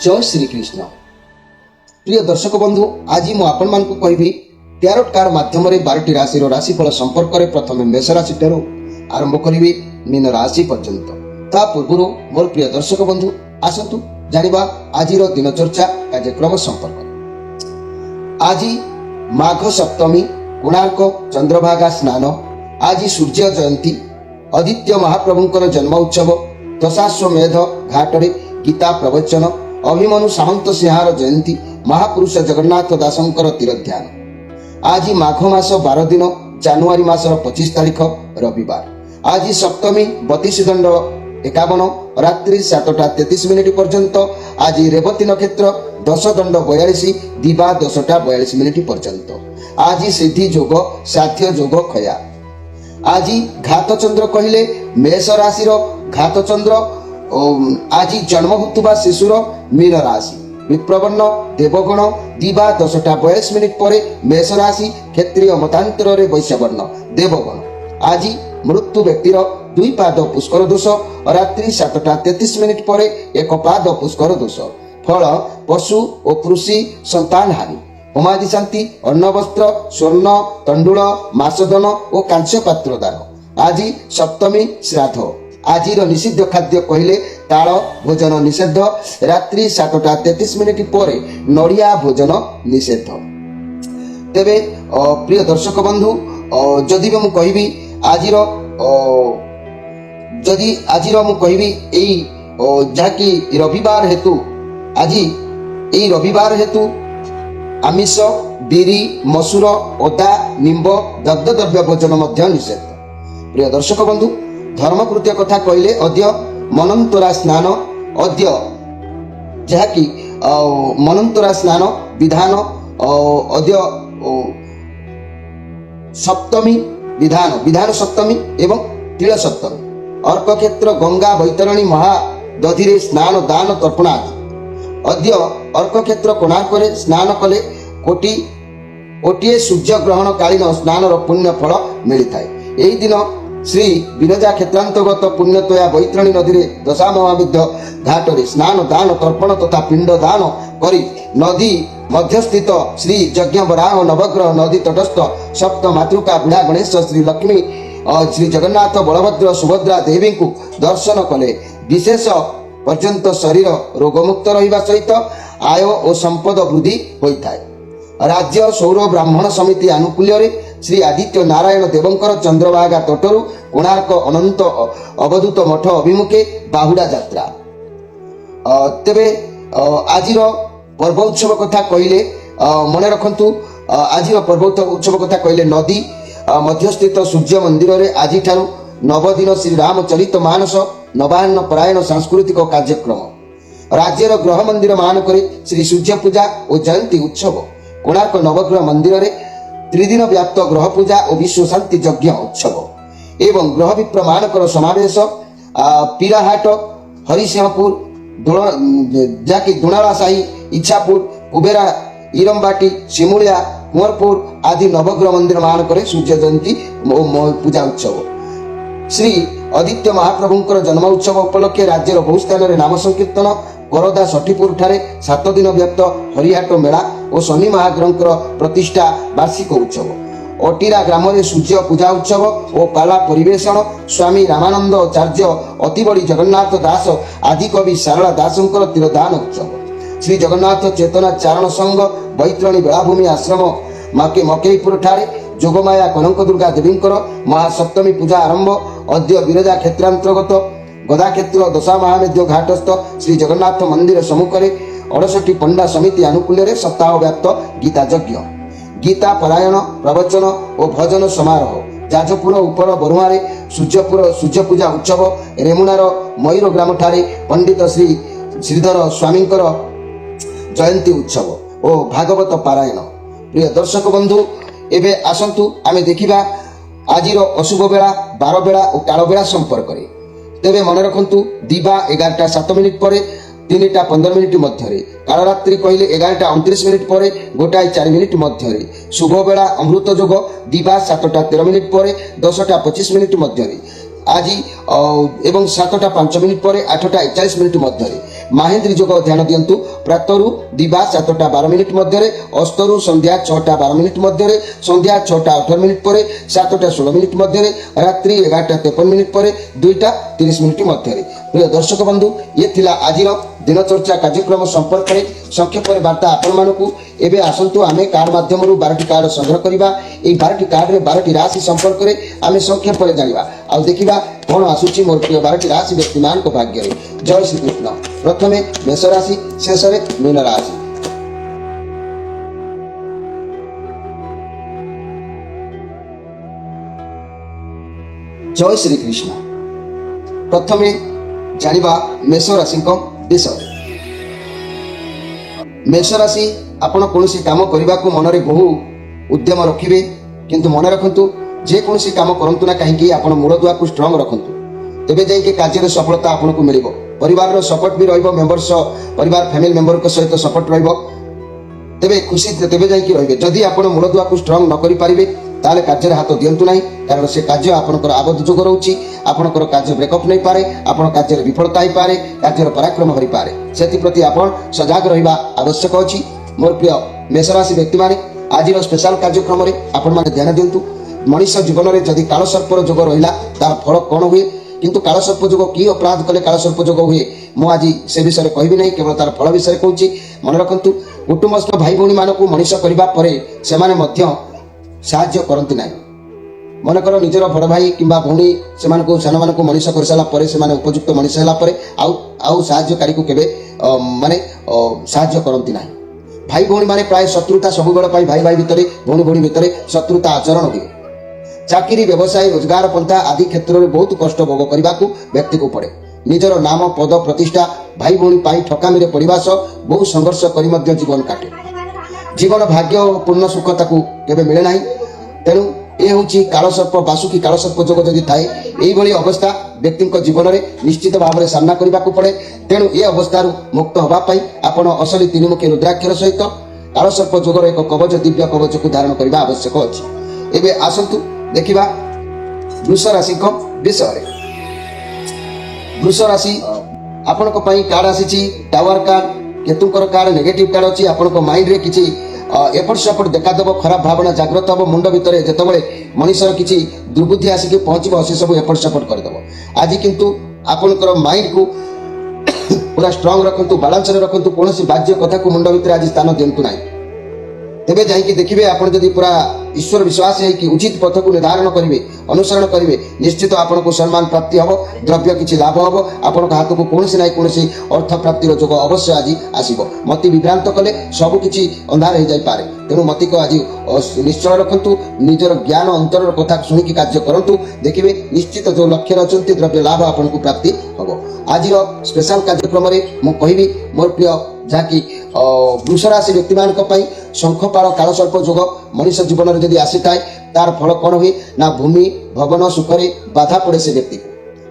जय श्री कृष्ण। प्रिय दर्शक बंधु, आज मु आपण मानकु कहबी टैरोट कार्ड माध्यम 12टी राशि राशिफल संपर्क में प्रथम मेष राशि ठारू आरंभ करी मीन राशि पर्यंत। ता पूर्व मोर प्रिय दर्शक बंधु आसतु जानिबा आज दिनचर्चा कार्यक्रम संपर्क। आज माघ सप्तमी, कोणार्क चंद्रभागा स्नान, आज सूर्य जयंती, आदित्य महाप्रभुंकर जन्म उत्सव, दशाश्वमेध घाटरे गीता प्रवचन, अभिमनु सामंत सिंहार जयंती, महापुरुष जगन्नाथ दासंकर तीरध्यान। आज माघ मास 12 दिन, जानुआरी मासर 25 तारीख रविवार। आज सप्तमी 32 दंड 51 रात्रि 7टा 33 मिनिट पर्यंत। आज रेवती नक्षत्र 10 दंड 42 दिवा 10टा 42 मिनिट पर्यंत। आज सिद्धि जोग साध्य जोग खया। आज घात चंद्र कहले मेष राशि घात चंद्र आज जन्म होता शिशुर मीन राशि, विप्रवर्ण देवगण दिवा 10टा 42 मिनिट पर मेष राशि, क्षेत्रीय मतांतर वैश्यवर्ण देवगण। आज मृत्यु व्यक्तिर 2 पाद पुष्कर दोष, रात्रि 7टा 33 मिनिट पर 1 पाद पुष्कर दोष। फल पशु और कृषि संतान हानि। होमादि शांति अन्न वस्त्र स्वर्ण तंडुल मासदन और कांस्य पात्र दान। आज सप्तमी श्राद्ध। आज निषिद्ध खाद्य कहले ताल भोजन निषेध, रात्रि 7टा 33 मिनिट पर नड़िया भोजन निषेध। तेबे प्रिय दर्शक बंधु, जदि भी कहबी आज मु कहबी जहाँकि रविवार हेतु आज यही रविवार हेतु आमिष बिरी मसूर अदा निंब दग्ध द्रव्य भोजन मध्य निषेध। प्रिय दर्शक बंधु, धर्मकृत्य कथा कहले अद्य मनंतरा स्नान, अद्य जहाँकि मनंतरा स्नान विधान, अद्य सप्तमी विधान सप्तमी एवं तिल सप्तमी। अर्क क्षेत्र गंगा बैतरणी महादधि स्नान दान तर्पण आदि। अद्य अर्क क्षेत्र कोणार्क स्नान कले कोटिए सूर्य ग्रहण कालीन स्नान पुण्य फल मिलता है। यही दिन श्री विरजा क्षेत्रांतर्गत पुण्यतया बैतरणी नदी में दशा महाविद्य घाटरे स्नान दान तर्पण तथा पिंड दान करी नदी मध्यस्थित श्री यज्ञ वराह नवग्रह नदी तटस्थ सप्त मातृका बुढ़ा गणेश श्री लक्ष्मी श्री जगन्नाथ बलभद्र सुभद्रा देवी को दर्शन कले विशेष पर्यंत शरीर रोगमुक्त रहिबा सहित आय और संपद वृद्धि होता है। राज्य सौर ब्राह्मण समिति आनुकूल्य श्री आदित्य नारायण देवंकर चंद्रभागा तटरू कोणार्क अनंत अवधूत मठ अभिमुखे बाहुड़ा यात्रा। तेबे आज पर्व उत्सव कथा कहले मन रखु। आज पर्व उत्सव कथा कहले नदी मध्यस्थित सूर्य मंदिर रे आज ठारू 9 दिन श्री रामचरित मानस नवान्न परायण सांस्कृतिक कार्यक्रम। राज्यर ग्रह मंदिर मानक श्री सूर्य पूजा और जयंती उत्सव। कोणार्क नवग्रह मंदिर रे 3 दिन व्याप्त ग्रह पूजा और विश्व शांति यज्ञ उत्सव एवं ग्रह विप्र मानकर समावेश। पीराहाट हरिसिंहपुर जहाँकि दुणाला साही इच्छापुर कुबेरा इरमबाटी सिमुलिया कुंवरपुर आदि नवग्रह मंदिर मानक सूर्य जयंती पूजा उत्सव। श्री आदित्य महाप्रभुंकर जन्म उत्सव उपलक्षे राज्यर बहु स्थान में नाम संकीर्तन। गरदा सठीपुर ठारे 7 दिन व्याप्त हरिहाट मेला और शनि महाग्रहंकर प्रतिष्ठा वार्षिक उत्सव। अटीरा ग्राम में सूर्य पूजा उत्सव और पाला परिवेषण। स्वामी रामानंद आचार्य अतिबड़ी जगन्नाथ दास आदि कवि सारला दासंकर तीरदान उत्सव। श्री जगन्नाथ चेतना चारण संघ बैतरणी बेलाभूमि आश्रम मकईपुर ठारे जोगमाया कनक दुर्गा देवींकर महासप्तमी पूजा आरंभ। अद्य विरजा क्षेत्रांतर्गत गदा क्षेत्र दशा महामेध्य घाटस्थ श्री जगन्नाथ मंदिर सम्मुख 68 पंडा समिति आनुकूल्य सप्ताह व्याप्त गीता यज्ञ गीता परायण प्रवचन और भजन समारोह। जाजपुर उपर बरुआरे सूर्य पूजा उत्सव। रेमुणार मयूर ग्राम ठारे पंडित श्री श्रीधर स्वामींकर जयंती उत्सव और भागवत पारायण। प्रिय दर्शक बंधु, एबे आसंतु आमे देखिबा आजिर अशुभ बेला 12 बेला और काल बेला संपर्क रे। तेबे मन रखंतु दिवा 11टा 7 मिनिट पर 3टा 15 मिनिट मध्य। काल रात्रि कहले 11टा 29 मिनिट पर 1टा 4 मिनिट मध्य। शुभ बेला अमृत जोग दिवा 7टा 13 मिनिट पर 10टा 25 मिनिट मध्य। आज एवं 7टा 5 मिनिट पर 8टा 41 मिनिट मध्य। ମାହେନ୍ଦ୍ରୀ ଯୋଗ ଧ୍ୟାନ ଦିଅନ୍ତୁ। ପ୍ରାତରୁ ଦିବା 7ଟା 12 ମିନିଟ୍ ମଧ୍ୟରେ, ଅସ୍ତରୁ ସନ୍ଧ୍ୟା 6ଟା 12 ମିନିଟ୍ ମଧ୍ୟରେ, ସନ୍ଧ୍ୟା 6ଟା 18 ମିନିଟ୍ ପରେ, 7ଟା 16 ମିନିଟ୍ ମଧ୍ୟରେ, ରାତ୍ରି 11ଟା 53 ମିନିଟ୍ ପରେ, 2ଟା 30 ମିନିଟ୍ ମଧ୍ୟରେ। ପ୍ରିୟ ଦର୍ଶକ ବନ୍ଧୁ, ଇଏ ଥିଲା ଆଜିର ଦିନଚର୍ଚ୍ଚା କାର୍ଯ୍ୟକ୍ରମ ସମ୍ପର୍କରେ ସଂକ୍ଷେପରେ ବାର୍ତ୍ତା ଆପଣମାନଙ୍କୁ। ଏବେ ଆସନ୍ତୁ ଆମେ କାର୍ଡ ମାଧ୍ୟମରୁ 12ଟି କାର୍ଡ ସଂଗ୍ରହ କରିବା। এই 12ଟି କାର୍ଡରେ 12ଟି ରାଶି ସମ୍ପର୍କରେ ଆମେ ସଂକ୍ଷେପରେ ଜାଣିବା ଆଉ ଦେଖିବା କ'ଣ ଆସୁଛି ମୋର ପ୍ରିୟ 12ଟି ରାଶି ବ୍ୟକ୍ତିମାନଙ୍କ ଭାଗ୍ୟରେ। ଜୟ ଶ୍ରୀକୃଷ୍ଣ। ପ୍ରଥମେ ମେଷ ରାଶି, ଶେଷରେ ମୀନ ରାଶି। ଜୟ ଶ୍ରୀକୃଷ୍ଣ। ପ୍ରଥମେ ଜାଣିବା ମେଷ ରାଶିଙ୍କ ବିଷୟରେ। ମେଷ ରାଶି, ଆପଣ କୌଣସି କାମ କରିବାକୁ ମନରେ ବହୁ ଉଦ୍ୟମ ରଖିବେ, କିନ୍ତୁ ମନେ ରଖନ୍ତୁ ଯେକୌଣସି କାମ କରନ୍ତୁ ନା କାହିଁକି ଆପଣ ମୂଳଦୁଆକୁ ଷ୍ଟ୍ରଙ୍ଗ ରଖନ୍ତୁ, ତେବେ ଯାଇକି କାର୍ଯ୍ୟରେ ସଫଳତା ଆପଣଙ୍କୁ ମିଳିବ। ପରିବାରର ସପୋର୍ଟ ବି ରହିବ, ପରିବାର ଫ୍ୟାମିଲି ମେମ୍ବରଙ୍କ ସହିତ ସପୋର୍ଟ ରହିବ, ତେବେ ଖୁସି ତେବେ ଯାଇକି ରହିବେ। ଯଦି ଆପଣ ମୂଳଦୁଆକୁ ଷ୍ଟ୍ରଙ୍ଗ ନ କରିପାରିବେ ତାହେଲେ କାର୍ଯ୍ୟରେ ହାତ ଦିଅନ୍ତୁ ନାହିଁ, କାରଣ ସେ କାର୍ଯ୍ୟ ଆପଣଙ୍କର ଆବଦ୍ଧ ଯୋଗ ରହୁଛି। ଆପଣଙ୍କର କାର୍ଯ୍ୟ ବ୍ରେକଅପ୍ ନେଇପାରେ, ଆପଣ କାର୍ଯ୍ୟରେ ବିଫଳତା ହେଇପାରେ, କାର୍ଯ୍ୟର ପରାକ୍ରମ ହରିପାରେ। ସେଥିପ୍ରତି ଆପଣ ସଜାଗ ରହିବା ଆବଶ୍ୟକ ଅଛି। ମୋର ପ୍ରିୟ ମେଷ ରାଶି ବ୍ୟକ୍ତିମାନେ, ଆଜିର ସ୍ପେଶାଲ କାର୍ଯ୍ୟକ୍ରମରେ ଆପଣମାନେ ଧ୍ୟାନ ଦିଅନ୍ତୁ। ମଣିଷ ଜୀବନରେ ଯଦି କାଳସର୍ପର ଯୋଗ ରହିଲା ତାର ଫଳ କ'ଣ ହୁଏ, କିନ୍ତୁ କାଳସର୍ପ ଯୋଗ କି ଅପରାଧ କଲେ କାଳସର୍ପ ଯୋଗ ହୁଏ ମୁଁ ଆଜି ସେ ବିଷୟରେ କହିବି ନାହିଁ, କେବଳ ତାର ଫଳ ବିଷୟରେ କହୁଛି। ମନେ ରଖନ୍ତୁ, କୁଟୁମ୍ବସ୍ଥ ଭାଇ ଭଉଣୀମାନଙ୍କୁ ମଣିଷ କରିବା ପରେ ସେମାନେ ମଧ୍ୟ ସାହାଯ୍ୟ କରନ୍ତି ନାହିଁ। ମନେକର ନିଜର ବଡ଼ ଭାଇ କିମ୍ବା ଭଉଣୀ ସେମାନଙ୍କୁ ସାନମାନଙ୍କୁ ମଣିଷ କରିସାରିଲା ପରେ, ସେମାନେ ଉପଯୁକ୍ତ ମଣିଷ ହେଲା ପରେ ଆଉ ସାହାଯ୍ୟକାରୀକୁ କେବେ ସାହାଯ୍ୟ କରନ୍ତି ନାହିଁ। ଭାଇ ଭଉଣୀ ମାନେ ପ୍ରାୟ ଶତ୍ରୁତା ସବୁବେଳ ପାଇଁ ଭାଇ ଭାଇ ଭିତରେ, ଭଉଣୀ ଭଉଣୀ ଭିତରେ ଶତ୍ରୁତା ଆଚରଣ ହୁଏ। ଚାକିରି, ବ୍ୟବସାୟ, ରୋଜଗାର ପନ୍ଥା ଆଦି କ୍ଷେତ୍ରରେ ବହୁତ କଷ୍ଟ ଭୋଗ କରିବାକୁ ବ୍ୟକ୍ତିକୁ ପଡ଼େ। ନିଜର ନାମ, ପଦ, ପ୍ରତିଷ୍ଠା ଭାଇ ଭଉଣୀ ପାଇଁ ଠକାମିରେ ପଡ଼ିବା ସହ ବହୁ ସଂଘର୍ଷ କରି ମଧ୍ୟ ଜୀବନ କାଟେ। ଜୀବନ ଭାଗ୍ୟ ଓ ପୂର୍ଣ୍ଣ ସୁଖ ତାକୁ କେବେ ମିଳେ ନାହିଁ। ତେଣୁ ଏ ହେଉଛି କାଳସର୍ପ ବାସୁକି କାଳସର୍ପ ଯୋଗ ଯଦି ଥାଏ, ଏଇଭଳି ଅବସ୍ଥା ବ୍ୟକ୍ତିଙ୍କ ଜୀବନରେ ନିଶ୍ଚିତ ଭାବରେ ସାମ୍ନା କରିବାକୁ ପଡ଼େ। ତେଣୁ ଏ ଅବସ୍ଥାରୁ ମୁକ୍ତ ହେବା ପାଇଁ ଆପଣ ଅସଲି ତିନିମୁଖୀ ରୁଦ୍ରାକ୍ଷର ସହିତ କାଳସର୍ପ ଯୋଗର ଏକ କବଚ, ଦିବ୍ୟ କବଚକୁ ଧାରଣ କରିବା ଆବଶ୍ୟକ ଅଛି। ଏବେ ଆସନ୍ତୁ ଦେଖିବା ବୃଷ ରାଶିଙ୍କ ବିଷୟରେ। ବୃଷ ରାଶି, ଆପଣଙ୍କ ପାଇଁ କାର୍ଡ ଆସିଛି ଟାୱାର କାର୍ଡ, କେତୁଙ୍କର କାର୍ଡ ନେଗେଟିଭ କାର୍ଡ ଅଛି। ଆପଣଙ୍କ ମାଇଣ୍ଡରେ କିଛି ଏପଟ ସେପଟ ଦେଖାଦେବ, ଖରାପ ଭାବନା ଜାଗ୍ରତ ହେବ। ମୁଣ୍ଡ ଭିତରେ ଯେତେବେଳେ ମଣିଷର କିଛି ଦୁର୍ବୁଦ୍ଧି ଆସିକି ପହଞ୍ଚିବ, ସେ ସବୁ ଏପଟ ସେପଟ କରିଦେବ। ଆଜି କିନ୍ତୁ ଆପଣଙ୍କର ମାଇଣ୍ଡକୁ ପୁରା ଷ୍ଟ୍ରଙ୍ଗ ରଖନ୍ତୁ, ବାଲାନ୍ସରେ ରଖନ୍ତୁ। କୌଣସି ବାଜ୍ୟ କଥାକୁ ମୁଣ୍ଡ ଭିତରେ ଆଜି ସ୍ଥାନ ଦିଅନ୍ତୁ ନାହିଁ। ତେବେ ଯାଇକି ଦେଖିବେ, ଆପଣ ଯଦି ପୁରା ଈଶ୍ୱର ବିଶ୍ୱାସ ହେଇକି ଉଚିତ ପଥକୁ ନିର୍ଦ୍ଧାରଣ କରିବେ, ଅନୁସରଣ କରିବେ, ନିଶ୍ଚିତ ଆପଣଙ୍କୁ ସମ୍ମାନ ପ୍ରାପ୍ତି ହେବ, ଦ୍ରବ୍ୟ କିଛି ଲାଭ ହେବ। ଆପଣଙ୍କ ହାତକୁ କୌଣସି ନାହିଁ କୌଣସି ଅର୍ଥ ପ୍ରାପ୍ତିର ଯୋଗ ଅବଶ୍ୟ ଆଜି ଆସିବ। ମତି ବିଭ୍ରାନ୍ତ କଲେ ସବୁ କିଛି ଅନ୍ଧାର ହେଇଯାଇପାରେ। ତେଣୁ ମତିକୁ ଆଜି ନିଶ୍ଚୟ ରଖନ୍ତୁ, ନିଜର ଜ୍ଞାନ ଅନ୍ତରର କଥା ଶୁଣିକି କାର୍ଯ୍ୟ କରନ୍ତୁ। ଦେଖିବେ ନିଶ୍ଚିତ ଯେଉଁ ଲକ୍ଷ୍ୟରେ ଅଛନ୍ତି ଦ୍ରବ୍ୟ ଲାଭ ଆପଣଙ୍କୁ ପ୍ରାପ୍ତି ହେବ। ଆଜିର ସ୍ପେଶାଲ କାର୍ଯ୍ୟକ୍ରମରେ ମୁଁ କହିବି ମୋର ପ୍ରିୟ ଯାହାକି ବୃଷ ରାଶି ବ୍ୟକ୍ତିମାନଙ୍କ ପାଇଁ ଶଙ୍ଖପାଳ କାଳସର୍ପ ଯୋଗ ମଣିଷ ଜୀବନରେ ଯଦି ଆସିଥାଏ ତାର ଫଳ କ'ଣ ହୁଏ ନା, ଭୂମି ଭବନ ସୁଖରେ ବାଧା ପଡ଼େ ସେ ବ୍ୟକ୍ତିକୁ।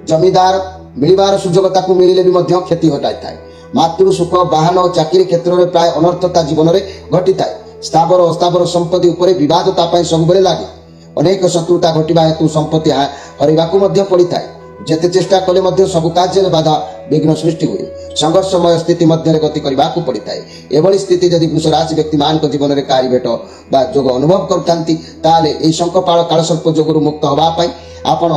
ଜମିଦାର ମିଳିବାର ସୁଯୋଗ ତାକୁ ମିଳିଲେ ବି ମଧ୍ୟ କ୍ଷତି ଘଟାଇଥାଏ। ମାତୃ ସୁଖ, ବାହନ ଓ ଚାକିରି କ୍ଷେତ୍ରରେ ପ୍ରାୟ ଅନର୍ଥ ତା ଜୀବନରେ ଘଟିଥାଏ। ସ୍ଥାବର ଅସ୍ଥାବର ସମ୍ପତ୍ତି ଉପରେ ବିବାଦ ତା ପାଇଁ ସବୁବେଳେ ଲାଗେ। ଅନେକ ଶତ୍ରୁତା ଘଟିବା ହେତୁ ସମ୍ପତ୍ତି ହରାଇବାକୁ ମଧ୍ୟ ପଡ଼ିଥାଏ। ଯେତେ ଚେଷ୍ଟା କଲେ ମଧ୍ୟ ସବୁ କାର୍ଯ୍ୟରେ ବାଧା ବିଘ୍ନ ସୃଷ୍ଟି ହୁଏ। ସଂଘର୍ଷମୟ ସ୍ଥିତି ମଧ୍ୟରେ ଗତି କରିବାକୁ ପଡ଼ିଥାଏ। ଏଭଳି ସ୍ଥିତି ଯଦି ବୃଷ ରାଶି ବ୍ୟକ୍ତିମାନଙ୍କ ଜୀବନରେ କାହାରି ଭେଟ ବା ଯୋଗ ଅନୁଭବ କରୁଥାନ୍ତି, ତାହେଲେ ଏହି ଶଙ୍ଖପାଳ କାଳସର୍ପ ଯୋଗରୁ ମୁକ୍ତ ହେବା ପାଇଁ ଆପଣ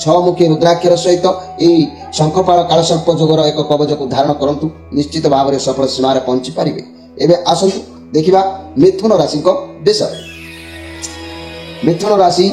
6 ମୁଖୀ ରୁଦ୍ରାକ୍ଷର ସହିତ ଏହି ଶଙ୍ଖପାଳ କାଳସର୍ପ ଯୋଗର ଏକ କବଚକୁ ଧାରଣ କରନ୍ତୁ। ନିଶ୍ଚିତ ଭାବରେ ସଫଳ ସୀମାରେ ପହଞ୍ଚି ପାରିବେ। ଏବେ ଆସନ୍ତୁ ଦେଖିବା ମିଥୁନ ରାଶିଙ୍କ ବିଷୟରେ। ମିଥୁନ ରାଶି,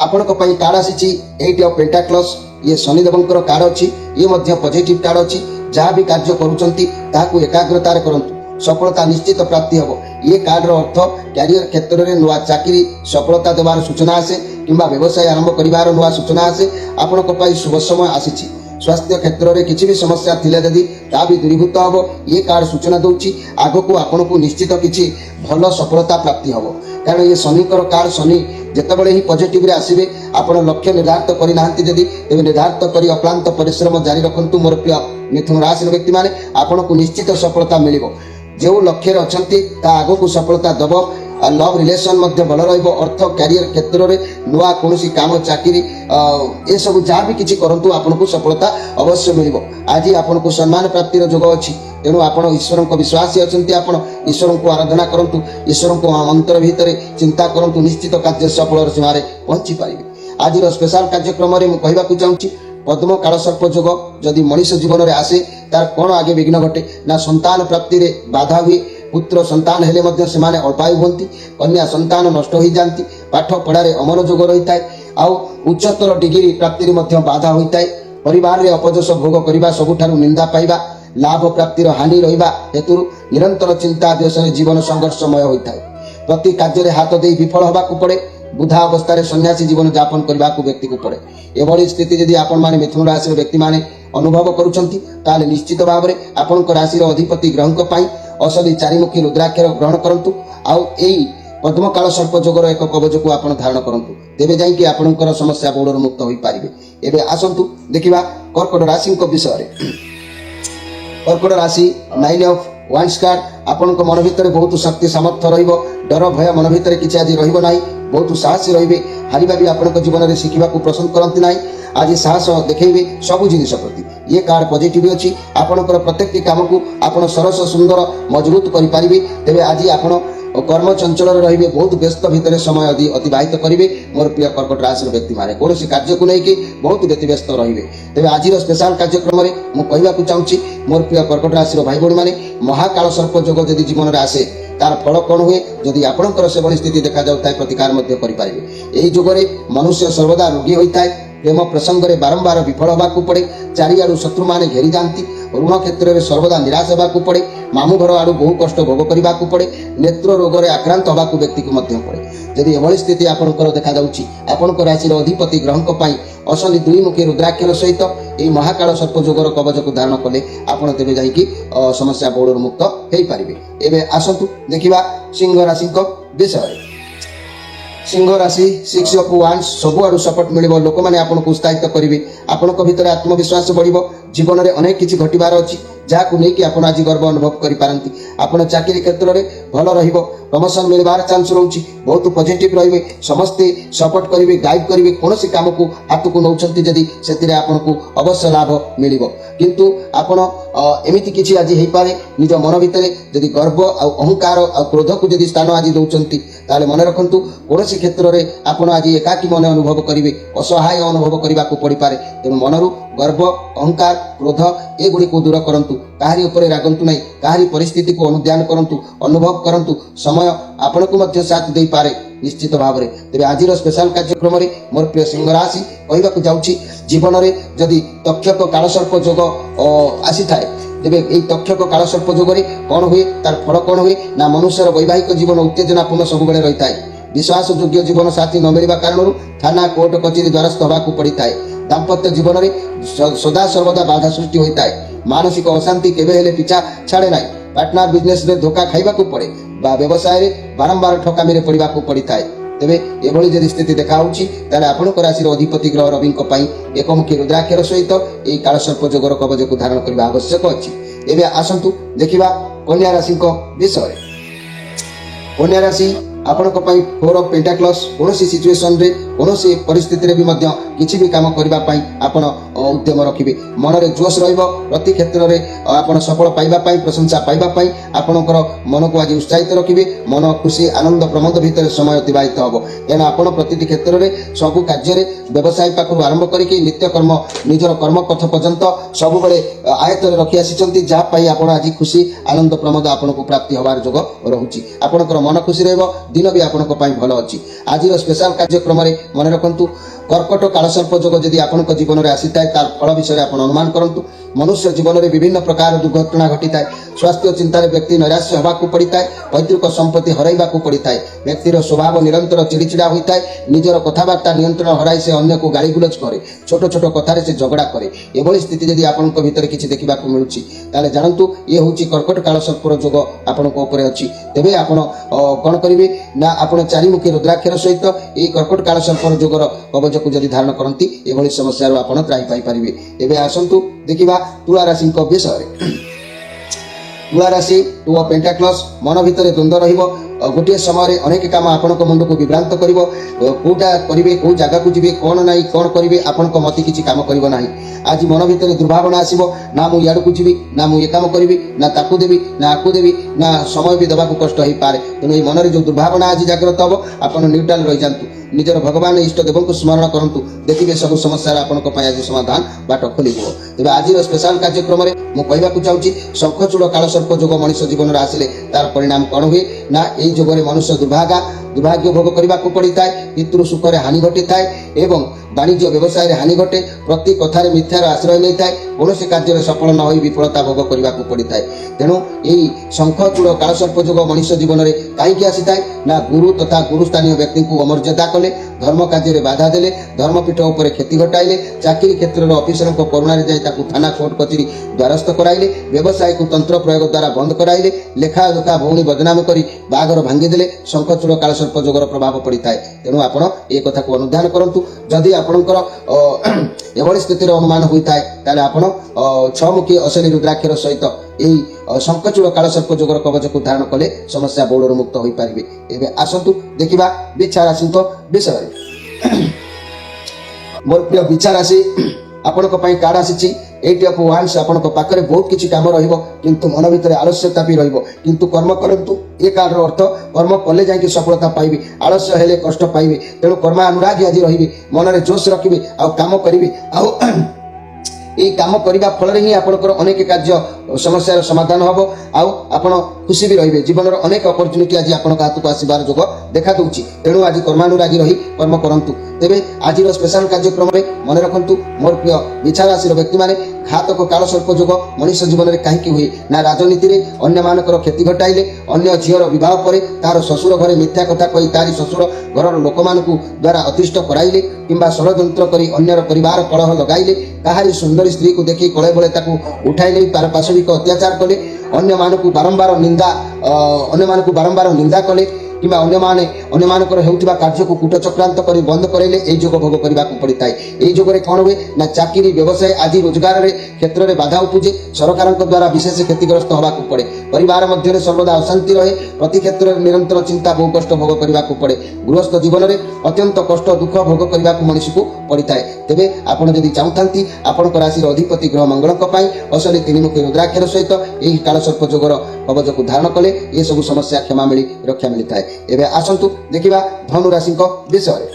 ଆପଣଙ୍କ ପାଇଁ କାର୍ଡ ଆସିଛି 8 ଅଫ୍ ପେଣ୍ଟାକ୍ଲସ୍। ଇଏ ଶନିଦେବଙ୍କର କାର୍ଡ ଅଛି। ଇଏ ମଧ୍ୟ ପଜିଟିଭ କାର୍ଡ ଅଛି। ଯାହା ବି କାର୍ଯ୍ୟ କରୁଛନ୍ତି ତାହାକୁ ଏକାଗ୍ରତାରେ କରନ୍ତୁ, ସଫଳତା ନିଶ୍ଚିତ ପ୍ରାପ୍ତି ହେବ। ଇଏ କାର୍ଡର ଅର୍ଥ କ୍ୟାରିୟର କ୍ଷେତ୍ରରେ ନୂଆ ଚାକିରି ସଫଳତା ଦେବାର ସୂଚନା ଆସେ, କିମ୍ବା ବ୍ୟବସାୟ ଆରମ୍ଭ କରିବାର ନୂଆ ସୂଚନା ଆସେ। ଆପଣଙ୍କ ପାଇଁ ଶୁଭ ସମୟ ଆସିଛି। ସ୍ୱାସ୍ଥ୍ୟ କ୍ଷେତ୍ରରେ କିଛି ବି ସମସ୍ୟା ଥିଲେ ଯଦି ତାହା ବି ଦୂରୀଭୂତ ହେବ। ଇଏ କାର୍ଡ ସୂଚନା ଦେଉଛି ଆଗକୁ ଆପଣଙ୍କୁ ନିଶ୍ଚିତ କିଛି ଭଲ ସଫଳତା ପ୍ରାପ୍ତି ହେବ। କାରଣ ଇଏ ଶନିଙ୍କର କାର୍ଡ। ଶନି ଯେତେବେଳେ ହିଁ ପଜିଟିଭରେ ଆସିବେ, ଆପଣ ଲକ୍ଷ୍ୟ ନିର୍ଦ୍ଧାରିତ କରିନାହାନ୍ତି ଯଦି, ତେବେ ନିର୍ଦ୍ଧାରିତ କରି ଅକ୍ଳାନ୍ତ ପରିଶ୍ରମ ଜାରି ରଖନ୍ତୁ। ମୋର ପ୍ରିୟ ମିଥୁନ ରାଶିର ବ୍ୟକ୍ତିମାନେ, ଆପଣଙ୍କୁ ନିଶ୍ଚିତ ସଫଳତା ମିଳିବ। ଯେଉଁ ଲକ୍ଷ୍ୟରେ ଅଛନ୍ତି ତା ଆଗକୁ ସଫଳତା ଦେବ। लव रिलेशन भल अर्थ क्यारियर क्षेत्र में नुआ कौन काम चाकरी ये सब जहाँ भी किसी करूँ आपको सफलता अवश्य मिल। आज आपको सम्मान प्राप्तिर जोग अच्छी तेणु आप ईश्वर को विश्वासी अच्छा आप ईश्वर को आराधना करूँ ईश्वर को अंतर भितर चिंता करूँ निश्चित कार्य सफल सीमार पहुंची पारे। आज स्पेशल कार्यक्रम में कहवाक चाहूँगी पद्म कालसर्प जोग जदि मनीष जीवन में आसे तार कौन आगे विघ्न घटे ना संतान प्राप्ति में बाधा हुए पुत्र संतान हेले मध्य सेमाने अल्पायु होती कन्या संतान नष्ट हो जाती पाठ पढ़ार अमनोयोग रही है आउ उच्चतर डिग्री प्राप्ति में बाधा होता है परिवार में अपजस भोग करने सबुठारु निंदा पाइबा लाभ प्राप्तिर हानि रहिबा हेतु निरंतर चिंता देश जीवन संघर्षमय होता है प्रति कार्य हाथ दे विफल होबाकू पड़े बुधा अवस्था सन्यासी जीवन यापन करने को व्यक्ति को पड़े। एभली स्थिति यदि आपण माने मिथुन राशि व्यक्ति माने अनुभव करुछंती ताले निश्चित भाव में आपन राशि अधिपति ग्रह पाई असली चारिमुखी रुद्राक्षर ग्रहण करंतु आउ एई पद्म काल सर्प जोगर एक कवच को आपण धारण करंतु तेबे जाई कि आपनकर समस्या बोर्डर मुक्त होई पारिबे। एबे आसंतु देखिबा कर्कट राशि विषय रे। कर्कट राशि 9 ऑफ वांड्स कार्ड आपन मन भितर बहुत शक्ति सामर्थ्य रहिबो डर भय मन भितर किछि आज रहिबो नाही बहुत साहसी रहिबे हारिबा भी आपन जीवन में शिखा पसंद करती ना आज साहस देखिए सबू जिनिस प्रति ये कार्ड पॉजिटिव अच्छी आपणकर प्रत्येक काम को आप सरस सुंदर मजबूत करें तेरे आज आप कर्म चंचल रे बहुत व्यस्त भितर समय अतिबाहित करेंगे मोर प्रिय कर्कट राशि व्यक्ति माने कौन कार्य को लेकिन बहुत व्यतिव्यस्त रे तेज आज स्पेशल कार्यक्रम में मुझे चाहूँगी मोर प्रिय कर्कट राशि भाई भाई मैंने महाकाल सर्प जोग जदि जीवन में आसे तार फल कौन हुए जदि आपंकर से भली स्थिति देखा जाता है प्रतिकार करेंगे। यही जोगरे मनुष्य सर्वदा रोगी होता है प्रेम प्रसंग में बारंबार विफल होगाकू पड़े चारिआडू शत्रु माने घेरी जाती ऋण क्षेत्र में सर्वदा निराश होगाकू पड़े मामू घर आड़ू बहु कष्ट भोग करने पड़े नेत्र रोग में आक्रांत होगाकू व्यक्ति को पड़े। जदि एभली स्थिति आपंकर देखा जाउछि आपंकर राशि अधिपति ग्रह असली दुईमुखी रुद्राक्षर सहित यही महाकाल सर्प जोगर कवच को धारण कले आपड़ तेज जाकि समस्या बोर्डर मुक्त हो पारे। एवं आसतु देखा सिंह राशि विषय। सिंह राशि 6 ऑफ वांड्स सबुआड़ सपोर्ट मिल लोक मैंने आपको उत्साहित करेंगे आपण भीतर आत्मविश्वास बढ़ जीवन में अनेक किसी घटबार अच्छी जहाँ नहीं आप आज गर्व अनुभव करेंगे आपड़ चाकरी क्षेत्र में भल प्रमोशन मिलबार चांस रोचे बहुत पॉजिटिव रे समस्ते सपोर्ट करेंगे गाइड करेंगे कौन काम को हाथ को नौ जदि से आपको अवश्य लाभ मिल किंतु आपण एमती किसी आज हो पाए निज मन भितर जदि गर्व अहंकार क्रोध को जदि स्थान आज दौरान ताले मन रखु कौन क्षेत्र में आपड़ आज एकाकी मन अनुभव करेंगे असहाय अनुभव करने को पड़ पारे तेणु मनरू गर्व अहंकार क्रोध एगुड़ी को दूर करूँ कहारी ऊपर रागंतु नहीं कहारी परिस्थिति को अनुध्यान करूँ अनुभव करूँ समय आपण को साथ दे पारे निश्चित भाव में। तेज आज स्पेशल कार्यक्रम में मोर प्रिय सिंह राशि कहवाक जाऊँगी जीवन में जदि तक्षक कालसर्प जोग आसी थाए तेरे यही तक्षक कालसर्प जोगरे कौन हुए तार फल कौन हुए ना मनुष्यर वैवाहिक जीवन उत्तेजनापूर्ण सब रही है विश्वास योग्य जीवन साथी न मिलवा कारण थाना कोर्ट कचेरी द्वारस्थ होगाकू पड़ता है दाम्पत्य जीवन में सदा सर्वदा बाधा सृष्टि होता है मानसिक अशांति केबे हेले पिछा छाड़े ना पार्टनर बिजनेस रे धोखा खाइबाकू पड़े बा व्यवसाय रे बारंबार ठकामी रे पड़िबाकू पड़ता है। तेबे एभली जदि स्थिति देखा होउची ताले आपनक राशि अधिपति ग्रह रवि एकमुखी रुद्राक्षर सहित यही कालसर्प जोगर कवच को धारण करने आवश्यक अच्छी। एबे आसंतु देखिबा कन्या राशि विषय। कन्या राशि आपण 4 ऑफ पेंटाक्लस कौन सिचुएशन रे कौन परिस्थिति रे भी मध्य किसी भी काम करने आपण उद्यम रखिए मन में जोश रति क्षेत्र में आप सफल पाइबापी प्रशंसा पाइबापी आपणकर मन को आज उत्साहित रखिए मन खुशी आनंद प्रमोद भितर समय अतिबाहित हम कहना आप प्रति क्षेत्र में सबू कार्य व्यवसाय पाखु आरंभ करके नित्य कर्म निजर कर्म पथ पर्यंत सब आयत रखी आसी जहाँपाई आप आज खुशी आनंद प्रमोद आपन को प्राप्ति हबार जोग रोचे आपणकर मन खुशी रह दिन भी आपण भल अच्छी। आज स्पेशल कार्यक्रम में मन रखु कर्कट कालसर्प जोग जदि आपण जीवन में आसी था तार फल विषय आप अनुमान करूँ मनुष्य जीवन में विभिन्न प्रकार दुर्घटना घटी है स्वास्थ्य चिंतार व्यक्ति नैराश्य होगाकू पड़ता है पैतृक संपत्ति हरइबाकू पड़ता है व्यक्तिर स्वभाव निरंतर चिड़चिड़ा होता है निजर कथबार्ता नियंत्रण हराई से अन्य को गाड़ी गुलज करे छोट छोट कथार से झगड़ा करे एभली स्थिति जदि आपण भीतर किसी देखा मिलूँ जानतु ये हूँ कर्कट कालसर्पर जोग आपण अच्छी तेज आप कौन करेंगे ना आप चारिमुखी रुद्राक्षर सहित ये कर्कट कालसर्पर जोगर कवच को जदि धारण करती एभली समस्या आप त्राही पाइपारे। एवं आसतु देखा तुला राशि विषय। तुला राशि 2 ऑफ पेंटाक्लस मन भितर द्वंद्व गोटे समय अनेक काम आपण मुंड को विभ्रांत कर कौटा करेंगे कौ जगह को जी कौन ना कौन करेंगे आपण मत किसी कम कर ना आज मन भर दुर्भावना आसो ना मुझे याड़ को जी ना मुझे काम करी ना ताकू देवी ना आकू देवी ना समय भी देवा कष्ट हो पाए तेणु ये मन जो दुर्भावना आज जागृत हम आप न्यूट्राल रही जातु निजर भगवान इष्ट देव को स्मरण करूँ देखिए सब समस्या आज समाधान बाट खोल तेज आज स्पेशल कार्यक्रम में मुझे कहवाक चाहूँगी शंखचूड़ कालसर्प जोग मनुष्य जीवन में आसिले तार परिणाम कौन हुए ना यही जोगरे मनुष्य दुर्भाग्य भोग करने को पड़ी था पितृ सुखरे हानि घटी थाए एवं वाणिज्य व्यवसाय हानि घटे प्रति कथार मिथ्यार आश्रय नहीं थाए कौन से कार्य सफल न हो विफलता भोग करने को पड़ी थाए तेणु यही शंखचूड़ कालसर्प जोग मनुष्य जीवन में कहीं आसी थाए ना गुरु तथा गुरुस्थानीय व्यक्ति को अमर्यादा कले धर्म कार्य बाधा देले धर्मपीठ उपर क्षति घटाइले चाकरी क्षेत्र में अफिसर करुणा जाई थाना कोर्ट कचेरी द्वारस्थ कराइले व्यवसाय को तंत्र प्रयोग द्वारा बंद कराइले लेखा जोखा भौणी बदनाम करी बागर भांगीदेले शंखचूड़ कालसर्प जोगर प्रभाव पड़ी था तेणु आपण ये कथा को अनुधान करंतु जदि आपणकर एभली स्थितिर अनुमान होता है आपण छमुखी अशनी रुद्राक्षर सहित यही शंखचूड़ कालसर्प जोगर कवच को धारण कले समस्या बौड़र मुक्त हो पारे एवं आसतु देखा बिच्छा राशि विषय मोर प्रिय बिच्छा राशि आपण कार्ड आसी 8 ऑफ वांड्स आपण पाखरे बहुत किसी काम रहिबो किंतु मन भीतर आलस्यता भी रहिबो किंतु कर्म करंतु ए कार्ड अर्थ कर्म कले जाके सफलता पाइबे आलस्य हेले कष्ट पाइबे तेणु कर्म अनुरागी आज रहिबे मन रे जोश रखिबे आ काम करिबे आ ये काम करने फल ही आपंकर अनेक कार्य समस्या समाधान हम आप खुशी भी रहिबे जीवन अनेक अपॉर्चुनिटी आज आपण हाथ को आसबार जोग देखा दूची तेणु आज कर्मानुरागी रही कर्म करंतु तेबे आज स्पेशल कार्यक्रम में मन रखंतु मोर प्रिय बिच्छा राशि व्यक्ति माने घातक कालसर्प जोग मनुष्य जीवन में कहीं हुए ना राजनीति में अन्य मानकर क्षति घटाइले अन्य झीर बह पर तार ससुर घरे मिथ्या कथा कही तारी ससुर घर लोक द्वारा अतिष्ठ कराइले किंबा षड्यंत्र करी अन्यर परिवार कलह लगाइले कहारी सुंदरी स्त्री को देखी कले बले ताकू उठाई नहीं पाशविक अत्याचार कले अन्य मानकु बारंबार निंदा कले किंबा अन्य मानकर हेउथिबा कार्य को कूट चक्रांत करी बंद करेले एई जोग भोग करबा को पड़िताय एई जोगरे कोन हुए ना चाकरी व्यवसाय आदि रोजगार रे क्षेत्र रे बाधा उपजे सरकार द्वारा विशेष क्षतिग्रस्त होबा को पड़े परिवार मध्य सर्वदा अशांति रहे प्रति क्षेत्र में निरंतर चिंता बहु कष्ट भोग करबा को पड़े गृहस्थ जीवन में अत्यंत कष्ट दुख भोग करबा को मनुष्य को पड़िताय तेबे आपण जदि चाहतांती आपण राशि अधिपति ग्रह मंगल पई असली तीनमुखी रुद्राक्षर सहित एही कालसर्प जोगर कवच को धारण कले ये सब समस्या क्षमा मिली रक्षा मिलता है एवं आसतु देखा धनु राशि विषय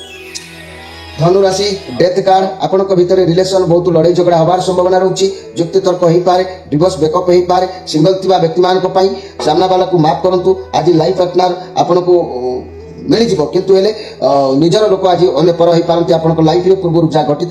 धनु राशि डेथ कार्ड आपण भितर रिलेशन बहुत लड़ाई झगड़ा हबार संभावना रही युक्ति तर्क हो पारे डिवोर्स ब्रेकअप हो पारे सिंगल थिबा व्यक्ति मानक पई सामना वाला को माफ करंतु आज लाइफ पार्टनर आपण को मिल जाव किंतु हेले निजर लोक आज अन्य पर हो पारती आप लाइफ रे पूर्व जहाँ घटी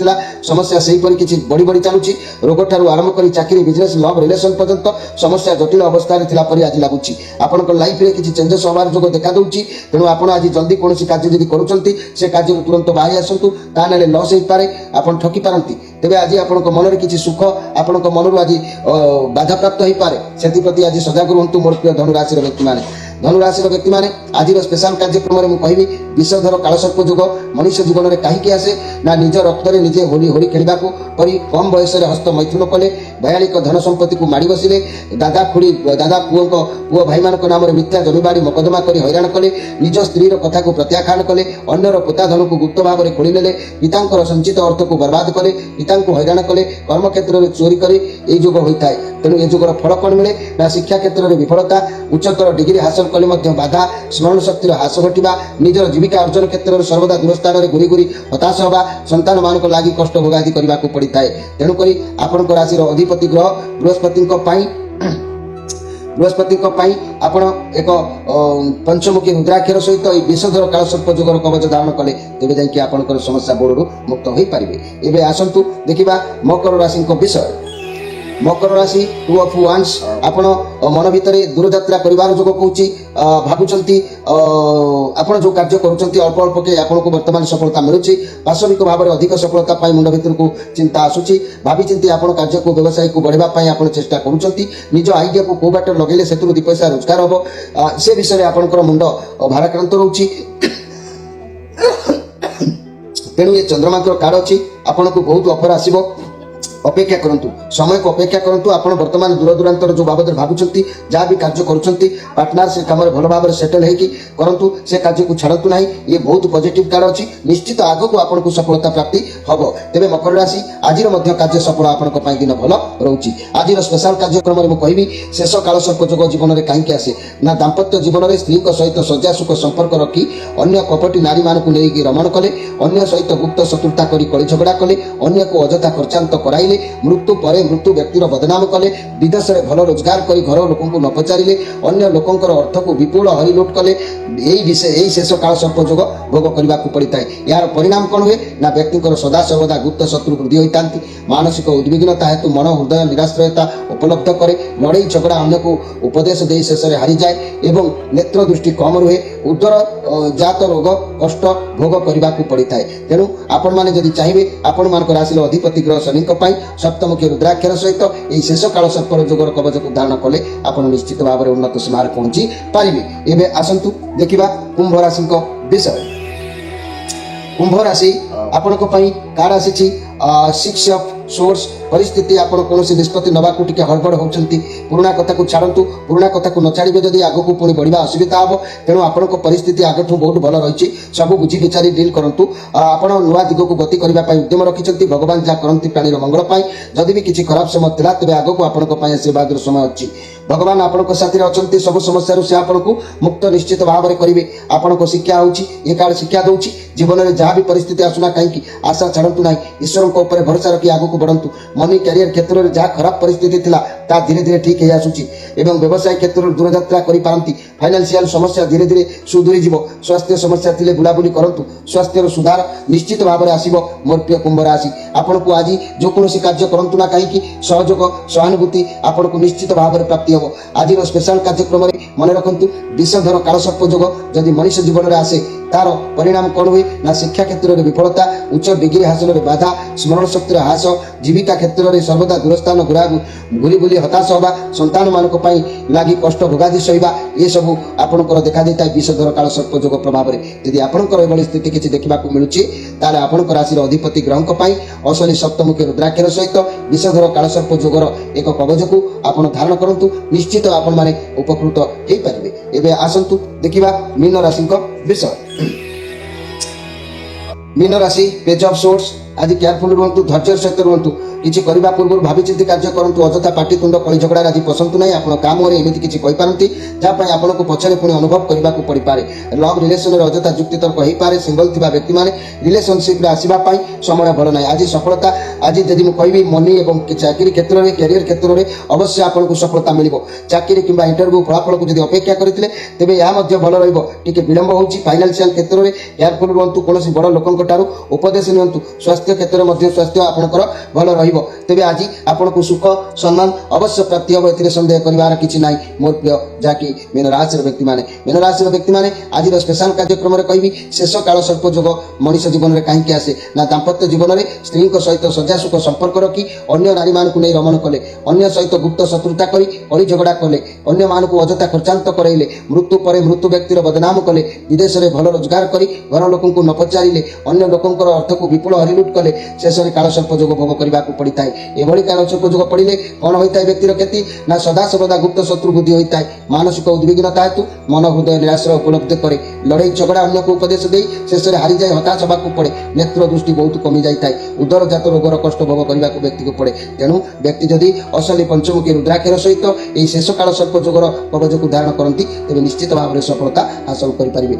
समस्या से ही किसी बढ़ी बढ़ी चलुची रोग ठारू आरंभ कर चाकरी बिजनेस लव रिलेशन पर्यंत समस्या जटिल अवस्था आज लगुच आपण लाइफ रे किसी चेंजेस होवार जोग देखा दूची तेणु आप आज जल्दी कौन कार्य जब करुँच से कार्य तुरंत बाहरी आसतु ताने लॉस हो पारे आप ठकी पारती तेज आज आप मन में किसी सुख आपण मन आज बाधा प्राप्त हो पारे से आज सजग रुहतु मोर प्रिय धनुराशि व्यक्ति मैंने धनुराशि व्यक्ति मैंने आज स्पेशल कार्यक्रम में मुझे विषधर कालसर्प जोग मनुष्य जीवन में कहीं आसे ना निज रक्त में निजे होली होली खेलने को कम बयस हस्त मैथुन कले भयालिक धन संपत्ति को माड़ी बसिले दादा खुड़ी दादा पुओ भाई मान नाम मिथ्या जमीबाड़ी मकदमा कर हैरान कले निज स्त्री कथा को प्रत्याख्यान कले अन्यर पोता धन को गुप्त भाव में खोली नेले पिता संचित अर्थ को बर्बाद कले पिता हैरान कले कर्म क्षेत्र में चोरी कर यही जोग होता है तेणु ये जोगर फल कौन मिले ना शिक्षा क्षेत्र में विफलता उच्चतर डिग्री हासिल कले बाधा स्मरण शक्ति ह्रास घटा निजर जीविका अर्जन क्षेत्र में सर्वदा दूरस्थान में घूरी घूरी हताश होगा संतान मान लगी कष्ट भोगादी करने को पड़ी थाए तेणुक आपण राशि अधिपति ग्रह बृहस्पति आपण एक पंचमुखी रुद्राक्षर सहित विषधर कालसर्प जोगर कवच धारण कले तेज जाकि आपंकर समस्या बोर्ड मुक्त हो पारे एवं आसतु देखा मकर राशि विषय मकर राशि 2 ऑफ वांड्स आपण मन भितर दूरयात्रा परिवार जोग कहूँ भावुंट आपण जो कार्य करुँच अल्प अल्प के आपको वर्तमान सफलता मिलूँ वास्तविक भाव में अधिक सफलता मुंड भितर को चिंता आसूची भावी चिंती आप कार्य को व्यवसाय को बढ़ाई आप चेष्टा करुँच निज आइडिया को कौ बाट लगे से 2 पैसा रोजगार हम से विषय आपंकर मुंड भाराक्रांत रोचे तेणु ये चंद्रमांकर कार्ड अच्छी आपन को बहुत ऑफर आसो ଅପେକ୍ଷା କରନ୍ତୁ, ସମୟକୁ ଅପେକ୍ଷା କରନ୍ତୁ। ଆପଣ ବର୍ତ୍ତମାନ ଦୂର ଦୂରାନ୍ତର ଯେଉଁ ବାବଦରେ ଭାବୁଛନ୍ତି, ଯାହା ବି କାର୍ଯ୍ୟ କରୁଛନ୍ତି, ପାର୍ଟନର ସେ କାମରେ ଭଲ ଭାବରେ ସେଟଲ ହେଇକି କରନ୍ତୁ, ସେ କାର୍ଯ୍ୟକୁ ଛାଡ଼ନ୍ତୁ ନାହିଁ। ଇଏ ବହୁତ ପଜିଟିଭ୍ କାର୍ଡ ଅଛି, ନିଶ୍ଚିତ ଆଗକୁ ଆପଣଙ୍କୁ ସଫଳତା ପ୍ରାପ୍ତି ହେବ। ତେବେ ମକର ରାଶି, ଆଜିର ମଧ୍ୟ କାର୍ଯ୍ୟ ସଫଳ ଆପଣଙ୍କ ପାଇଁ ଦିନ ଭଲ ରହୁଛି। ଆଜିର ସ୍ପେଶାଲ କାର୍ଯ୍ୟକ୍ରମରେ ମୁଁ କହିବି, ଶେଷ କାଳସର୍ପ ଯୋଗ ଜୀବନରେ କାହିଁକି ଆସେ? ନା ଦାମ୍ପତ୍ୟ ଜୀବନରେ ସ୍ତ୍ରୀଙ୍କ ସହିତ ସଜାସୁଖ ସମ୍ପର୍କ ରଖି ଅନ୍ୟ କପଟି ନାରୀମାନଙ୍କୁ ନେଇକି ରମଣ କଲେ, ଅନ୍ୟ ସହିତ ଗୁପ୍ତ ଶତ୍ରୁତା କରି କଳି ଝଗଡ଼ା କଲେ, ଅନ୍ୟକୁ ଅଯଥା ଖର୍ଚ୍ଚାନ୍ତ କରାଇଲେ, ମୃତ୍ୟୁ ପରେ ମୃତ୍ୟୁ ବ୍ୟକ୍ତିର ବଦନାମ କଲେ, ବିଦେଶରେ ଭଲ ରୋଜଗାର କରି ଘର ଲୋକଙ୍କୁ ନ ପଚାରିଲେ, ଅନ୍ୟ ଲୋକଙ୍କର ଅର୍ଥକୁ ବିପୁଳ ହରିଲୁଟ୍ କଲେ, ଏହି ଶେଷ କାଳସର୍ପ ଯୋଗ ଭୋଗ କରିବାକୁ ପଡ଼ିଥାଏ। ଏହାର ପରିଣାମ କ'ଣ ହୁଏ? ନା ବ୍ୟକ୍ତିଙ୍କର ସଦାସର୍ବଦା ଗୁପ୍ତ ଶତ୍ରୁ ବୃଦ୍ଧି ହୋଇଥାନ୍ତି। ମାନସିକ ଉଦ୍ବିଗ୍ନତା ହେତୁ ମନ ହୃଦୟ ନିରାଶ୍ରୟତା ଉପଲବ୍ଧ କରେ, ଲଢ଼େଇ ଝଗଡ଼ା ଅନ୍ୟକୁ ଉପଦେଶ ଦେଇ ଶେଷରେ ହାରିଯାଏ ଏବଂ ନେତ୍ର ଦୃଷ୍ଟି କମ୍ ରୁହେ, ଉଦର ଜାତ ରୋଗ କଷ୍ଟ ଭୋଗ କରିବାକୁ ପଡ଼ିଥାଏ। ତେଣୁ ଆପଣମାନେ ଯଦି ଚାହିଁବେ, ଆପଣମାନଙ୍କ ରାଶିର ଅଧିପତି ଗ୍ରହ ଶନିଙ୍କ ପାଇଁ ସପ୍ତମୁଖୀ ରୁଦ୍ରାକ୍ଷର ସହିତ ଏହି ଶେଷ କାଳସର୍ପର ଯୋଗର କବଚକୁ ଧାରଣ କଲେ ଆପଣ ନିଶ୍ଚିତ ଭାବରେ ଉନ୍ନତ ସୀମାରେ ପହଞ୍ଚି ପାରିବେ। ଏବେ ଆସନ୍ତୁ ଦେଖିବା କୁମ୍ଭ ରାଶିଙ୍କ ବିଷୟ। କୁମ୍ଭ ରାଶି ଆପଣଙ୍କ ପାଇଁ କାର୍ଡ ଆସିଛି ସିକ୍ସ ଅଫ୍ ସୋର୍ସ। ପରିସ୍ଥିତି ଆପଣ କୌଣସି ନିଷ୍ପତ୍ତି ନେବାକୁ ଟିକେ ହଡ଼ବଡ଼ ହେଉଛନ୍ତି। ପୁରୁଣା କଥାକୁ ଛାଡ଼ନ୍ତୁ, ପୁରୁଣା କଥାକୁ ନ ଛାଡ଼ିବେ ଯଦି ଆଗକୁ ପୁଣି ବଢ଼ିବା ଅସୁବିଧା ହେବ। ତେଣୁ ଆପଣଙ୍କ ପରିସ୍ଥିତି ଆଗଠୁ ବହୁତ ଭଲ ରହିଛି। ସବୁ ବୁଝି ବିଚାରି ଡିଲ୍ କରନ୍ତୁ। ଆପଣ ନୂଆ ଦିଗକୁ ଗତି କରିବା ପାଇଁ ଉଦ୍ୟମ ରଖିଛନ୍ତି। ଭଗବାନ ଯାହା କରନ୍ତି ପ୍ରାଣୀର ମଙ୍ଗଳ ପାଇଁ। ଯଦି ବି କିଛି ଖରାପ ସମୟ ଥିଲା, ତେବେ ଆଗକୁ ଆପଣଙ୍କ ପାଇଁ ଆଶୀର୍ବାଦର ସମୟ ଅଛି। ଭଗବାନ ଆପଣଙ୍କ ସାଥିରେ ଅଛନ୍ତି। ସବୁ ସମସ୍ୟାରୁ ସେ ଆପଣଙ୍କୁ ମୁକ୍ତ ନିଶ୍ଚିତ ଭାବରେ କରିବେ। ଆପଣଙ୍କ ଶିକ୍ଷା ହେଉଛି, ଏ କାର୍ଡ ଶିକ୍ଷା ଦେଉଛି, ଜୀବନରେ ଯାହା ବି ପରିସ୍ଥିତି ଆସୁନା କାହିଁକି ଆଶା ଛାଡ଼ନ୍ତୁ ନାହିଁ। ଈଶ୍ୱରଙ୍କ ଉପରେ ଭରସା ରଖି ଆଗକୁ ବଢ଼ନ୍ତୁ। ମନି କ୍ୟାରିୟର କ୍ଷେତ୍ରରେ ଯାହା ଖରାପ ପରିସ୍ଥିତି ଥିଲା, ତାହା ଧୀରେ ଧୀରେ ଠିକ୍ ହେଇ ଆସୁଛି ଏବଂ ବ୍ୟବସାୟ କ୍ଷେତ୍ରରେ ଦୂରଯାତ୍ରା କରିପାରନ୍ତି। ଫାଇନାନ୍ସିଆଲ ସମସ୍ୟା ଧୀରେ ଧୀରେ ସୁଧୁରିଯିବ। ସ୍ୱାସ୍ଥ୍ୟ ସମସ୍ୟା ଥିଲେ ବୁଲାବୁଲି କରନ୍ତୁ। ସ୍ୱାସ୍ଥ୍ୟର ସୁଧାର ନିଶ୍ଚିତ ଭାବରେ ଆସିବ। ମୋର ପ୍ରିୟ କୁମ୍ଭ ରାଶି, ଆପଣଙ୍କୁ ଆଜି ଯେକୌଣସି କାର୍ଯ୍ୟ କରନ୍ତୁ ନା କାହିଁକି, ସହଯୋଗ ସହାନୁଭୂତି ଆପଣଙ୍କୁ ନିଶ୍ଚିତ ଭାବରେ ପ୍ରାପ୍ତି ହେବ। ଆଜିର ସ୍ପେଶାଲ କାର୍ଯ୍ୟକ୍ରମରେ ମନେ ରଖନ୍ତୁ, ବିଷଧର କାଳସର୍ପ ଯୋଗ ଯଦି ମଣିଷ ଜୀବନରେ ଆସେ, ତାର ପରିଣାମ କ'ଣ ହୁଏ? ନା ଶିକ୍ଷା କ୍ଷେତ୍ରରେ ବିଫଳତା, ଉଚ୍ଚ ଡିଗ୍ରୀ ହାସଲରେ ବାଧା, ସ୍ମରଣ ଶକ୍ତିର ହ୍ରାସ, ଜୀବିକା କ୍ଷେତ୍ରରେ ସର୍ବଦା ଦୂରସ୍ଥାନ ଘୁରି ବୁଲି ହତାଶ ହେବା, ସନ୍ତାନମାନଙ୍କ ପାଇଁ ଲାଗି କଷ୍ଟ ଭୋଗାଦି ସହିବା, ଏସବୁ ଆପଣଙ୍କର ଦେଖାଦେଇଥାଏ ବିଷଧର କାଳସର୍ପ ଯୋଗ ପ୍ରଭାବରେ। ଯଦି ଆପଣଙ୍କର ଏଭଳି ସ୍ଥିତି କିଛି ଦେଖିବାକୁ ମିଳୁଛି, ତାହେଲେ ଆପଣଙ୍କ ରାଶିର ଅଧିପତି ଗ୍ରହଙ୍କ ପାଇଁ ଅସଲି ସପ୍ତମୁଖୀ ରୁଦ୍ରାକ୍ଷର ସହିତ ବିଷଧର କାଳସର୍ପ ଯୋଗର ଏକ କବଚକୁ ଆପଣ ଧାରଣ କରନ୍ତୁ। ନିଶ୍ଚିତ ଆପଣମାନେ ଉପକୃତ ହେଇପାରିବେ। ଏବେ ଆସନ୍ତୁ ଦେଖିବା ମୀନ ରାଶିଙ୍କ ବିଷୟ। ମୀନ ରାଶି ପେଜ୍ ଅଫ୍ ସୋର୍ସ। ଆଜି କେୟାରଫୁଲ ରୁହନ୍ତୁ, ଧୈର୍ଯ୍ୟର ସହିତ ରୁହନ୍ତୁ। କିଛି କରିବା ପୂର୍ବରୁ ଭାବିଚିନ୍ତି କାର୍ଯ୍ୟ କରନ୍ତୁ। ଅଯଥା ପାଟିତୁଣ୍ଡ କଳି ଝଗଡ଼ାରେ ଆଜି ପସନ୍ଦ ନାହିଁ। ଆପଣ କାମରେ ଏମିତି କିଛି କହିପାରନ୍ତି ଯାହା ପାଇଁ ଆପଣଙ୍କୁ ପଛରେ ପୁଣି ଅନୁଭବ କରିବାକୁ ପଡ଼ିପାରେ। ଲଭ୍ ରିଲେସନରେ ଅଯଥା ଯୁକ୍ତିତର୍କ ହେଇପାରେ। ସିଙ୍ଗଲ ଥିବା ବ୍ୟକ୍ତିମାନେ ରିଲେସନସିପ୍ରେ ଆସିବା ପାଇଁ ସମୟ ଭଲ ନାହିଁ। ଆଜି ସଫଳତା, ଆଜି ଯଦି ମୁଁ କହିବି ମନି ଏବଂ ଚାକିରି କ୍ଷେତ୍ରରେ, କ୍ୟାରିୟର କ୍ଷେତ୍ରରେ ଅବଶ୍ୟ ଆପଣଙ୍କୁ ସଫଳତା ମିଳିବ। ଚାକିରି କିମ୍ବା ଇଣ୍ଟରଭ୍ୟୁ ଫଳାଫଳକୁ ଯଦି ଅପେକ୍ଷା କରିଥିଲେ, ତେବେ ଏହା ମଧ୍ୟ ଭଲ ରହିବ। ଟିକେ ବିଳମ୍ବ ହେଉଛି। ଫାଇନାନ୍ସିଆଲ କ୍ଷେତ୍ରରେ କେୟାରଫୁଲ ରୁହନ୍ତୁ। କୌଣସି ବଡ଼ ଲୋକଙ୍କ ଠାରୁ ଉପଦେଶ ନିଅନ୍ତୁ। ସ୍ୱାସ୍ଥ୍ୟ କ୍ଷେତ୍ରରେ ମଧ୍ୟ ସ୍ୱାସ୍ଥ୍ୟ ଆପଣଙ୍କର ଭଲ ରହିବ। ତେବେ ଆଜି ଆପଣଙ୍କୁ ସୁଖ ସମ୍ମାନ ଅବଶ୍ୟ ପ୍ରାପ୍ତି ହେବ, ଏଥିରେ ସନ୍ଦେହ କରିବାର କିଛି ନାହିଁ। ମୋର ପ୍ରିୟ ଯାହାକି ମୀନ ରାଶିର ବ୍ୟକ୍ତିମାନେ ଆଜିର ସ୍ପେଶାଲ କାର୍ଯ୍ୟକ୍ରମରେ କହିବି, ଶେଷ କାଳସର୍ପ ଯୋଗ ମଣିଷ ଜୀବନରେ କାହିଁକି ଆସେ? ନା ଦାମ୍ପତ୍ୟ ଜୀବନରେ ସ୍ତ୍ରୀଙ୍କ ସହିତ ସଜାସୁଖ ସମ୍ପର୍କ ରଖି ଅନ୍ୟ ନାରୀମାନଙ୍କୁ ନେଇ ରମଣ କଲେ, ଅନ୍ୟ ସହିତ ଗୁପ୍ତ ଶତ୍ରୁତା କରି କଳି ଝଗଡ଼ା କଲେ, ଅନ୍ୟମାନଙ୍କୁ ଅଯଥା ଖର୍ଚ୍ଚାନ୍ତ କରାଇଲେ, ମୃତ୍ୟୁ ପରେ ମୃତ୍ୟୁ ବ୍ୟକ୍ତିର ବଦନାମ କଲେ, ବିଦେଶରେ ଭଲ ରୋଜଗାର କରି ଘର ଲୋକଙ୍କୁ ନ ପଚାରିଲେ, ଅନ୍ୟ ଲୋକଙ୍କର ଅର୍ଥକୁ ବିପୁଳ ହରିଲୁଟ୍ କଲେ, ଶେଷରେ କାଳସର୍ପ ଯୋଗ ଭୋଗ କରିବାକୁ ପଡ଼ିଥାଏ। ଏଭଳି କାଳସର୍ପ ଯୋଗ ପଡ଼ିଲେ କ'ଣ ହୋଇଥାଏ ବ୍ୟକ୍ତିର କ୍ଷତି? ନା ସଦାସର୍ବଦା ଗୁପ୍ତ ଶତ୍ରୁ ବୃଦ୍ଧି ହୋଇଥାଏ। ମାନସିକ ଉଦ୍ବିଗ୍ନତା ହେତୁ ମନ ହୃଦୟ ନିରାଶ୍ରୟ ଉପଲବ୍ଧ କରେ, ଲଢ଼େଇ ଝଗଡ଼ା ଅନ୍ୟକୁ ଉପଦେଶ ଦେଇ ଶେଷରେ ହାରିଯାଇ ହତାଶ ହେବାକୁ ପଡ଼େ, ନେତ୍ର ଦୃଷ୍ଟି ବହୁତ କମି ଯାଇଥାଏ, ଉଦରଜାତ ରୋଗର କଷ୍ଟ ଭୋଗ କରିବାକୁ ବ୍ୟକ୍ତିକୁ ପଡ଼େ। ତେଣୁ ବ୍ୟକ୍ତି ଯଦି ଅସଲି ପଞ୍ଚମୁଖୀ ରୁଦ୍ରାକ୍ଷର ସହିତ ଏହି ଶେଷ କାଳସର୍ପ ଯୋଗର କବଚକୁ ଧାରଣ କରନ୍ତି, ତେବେ ନିଶ୍ଚିତ ଭାବରେ ସଫଳତା ହାସଲ କରିପାରିବେ।